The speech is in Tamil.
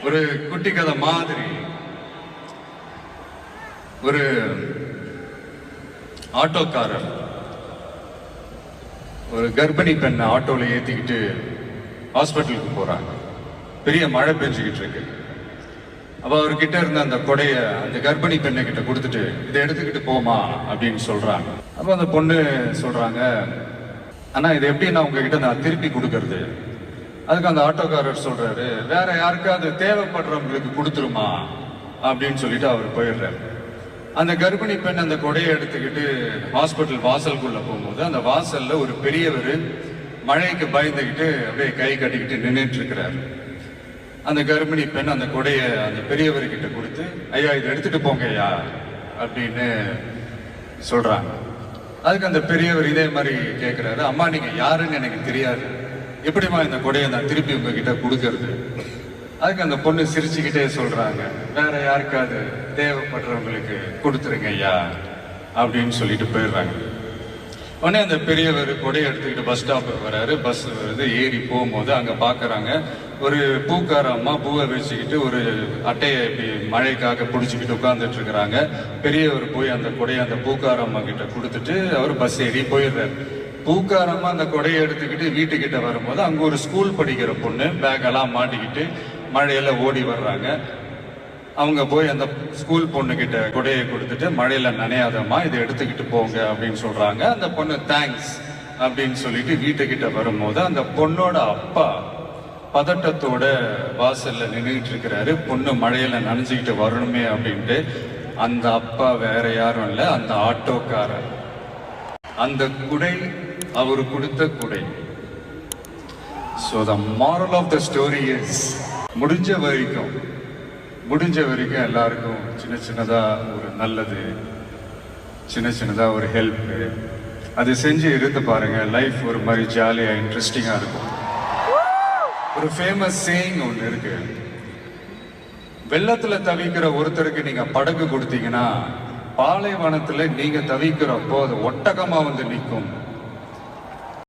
ஒரு குட்டி கதை மாதிரி ஒரு ஆட்டோக்காரர் ஒரு கர்ப்பிணி பெண்ணை ஆட்டோல ஏத்திக்கிட்டு ஹாஸ்பிட்டலுக்கு போறாங்க. பெரிய மழை பெஞ்சுக்கிட்டு இருக்கு. அப்ப அவர்கிட்ட இருந்த அந்த கொடைய அந்த கர்ப்பிணி பெண்ணை கிட்ட கொடுத்துட்டு இதை எடுத்துக்கிட்டு போமா அப்படின்னு சொல்றாங்க. அப்ப அந்த பொண்ணு சொல்றாங்க, ஆனா இது எப்படி நான் உங்ககிட்ட நான் திருப்பி கொடுக்கறது? அதுக்கு அந்த ஆட்டோக்காரர் சொல்றாரு, வேற யாருக்காவது தேவைப்படுறவங்களுக்கு கொடுத்துருமா அப்படின்னு சொல்லிட்டு அவர் போயிடுறாரு. அந்த கர்ப்பிணி பெண் அந்த கொடையை எடுத்துக்கிட்டு ஹாஸ்பிட்டல் வாசலுக்குள்ள போகும்போது அந்த வாசல்ல ஒரு பெரியவர் மழைக்கு பயந்துகிட்டு அப்படியே கை கட்டிக்கிட்டு நின்றுட்டு இருக்கிறாரு. அந்த கர்ப்பிணி பெண் அந்த கொடைய அந்த பெரியவர்கிட்ட கொடுத்து, ஐயா இதை எடுத்துட்டு போங்க ஐயா அப்படின்னு சொல்றாங்க. அதுக்கு அந்த பெரியவர் இதே மாதிரி கேட்கிறாரு, அம்மா நீங்க யாருன்னு எனக்கு தெரியாது, எப்படிமா இந்த கொடையை நான் திருப்பி உங்ககிட்ட கொடுக்கறது? அதுக்கு அந்த பொண்ணு சிரிச்சுக்கிட்டே சொல்றாங்க, வேற யாருக்காவது தேவைப்படுறவங்களுக்கு கொடுத்துருங்க ஐயா அப்படின்னு சொல்லிட்டு போயிடுறாங்க. உடனே அந்த பெரியவர் கொடையை எடுத்துக்கிட்டு பஸ் ஸ்டாப்புக்கு வராரு. பஸ் வருது, ஏறி போகும்போது அங்க பாக்குறாங்க ஒரு பூக்கார அம்மா பூவை வச்சுக்கிட்டு ஒரு அட்டையை இப்படி மழைக்காக பிடிச்சிக்கிட்டு உட்கார்ந்துட்டு இருக்கிறாங்க. பெரியவர் போய் அந்த கொடையை அந்த பூக்கார அம்மா கிட்ட கொடுத்துட்டு அவர் பஸ் ஏறி போயிடுறாரு. பூக்காரம்மா அந்த கொடையை எடுத்துக்கிட்டு வீட்டுக்கிட்ட வரும்போது அங்க ஒரு ஸ்கூல் படிக்கிற பொண்ணு பேக் எல்லாம் மாட்டிக்கிட்டு மழையில ஓடி வர்றாங்க. அவங்க போய் அந்த ஸ்கூல் பொண்ணு கிட்ட கொடையை கொடுத்துட்டு, மழையில நனையாதம்மா இதை எடுத்துக்கிட்டு போங்க அப்படின்னு சொல்றாங்க. அந்த பொண்ணு தேங்க்ஸ் அப்படின்னு சொல்லிட்டு வீட்டுக்கிட்ட வரும்போது அந்த பொண்ணோட அப்பா பதட்டத்தோட வாசல்ல நின்றுட்டு இருக்கிறாரு. பொண்ணு மழையில நனைஞ்சுக்கிட்டு வரணுமே அப்படின்ட்டு. அந்த அப்பா வேற யாரும் இல்லை, அந்த ஆட்டோக்காரர். அந்த குடை அவர் கொடுத்த குடை. So the moral of the story is, முடிஞ்ச வரைக்கும் எல்லாருக்கும் சின்ன சின்னதா ஒரு நல்லது, சின்ன சின்னதா ஒரு ஹெல்ப் அது செஞ்சு இருந்து பாருங்க. லைஃப் ஒரு மாதிரி ஜாலியா இன்ட்ரெஸ்டிங்கா இருக்கும். ஒரு ஃபேமஸ் சேயிங் ஒன்று இருக்கு, வெள்ளத்துல தவிக்கிற ஒருத்தருக்கு நீங்க படகு கொடுத்தீங்கன்னா பாலைவனத்துல நீங்க தவிக்கிறப்போ அது ஒட்டகமா வந்து நிற்கும்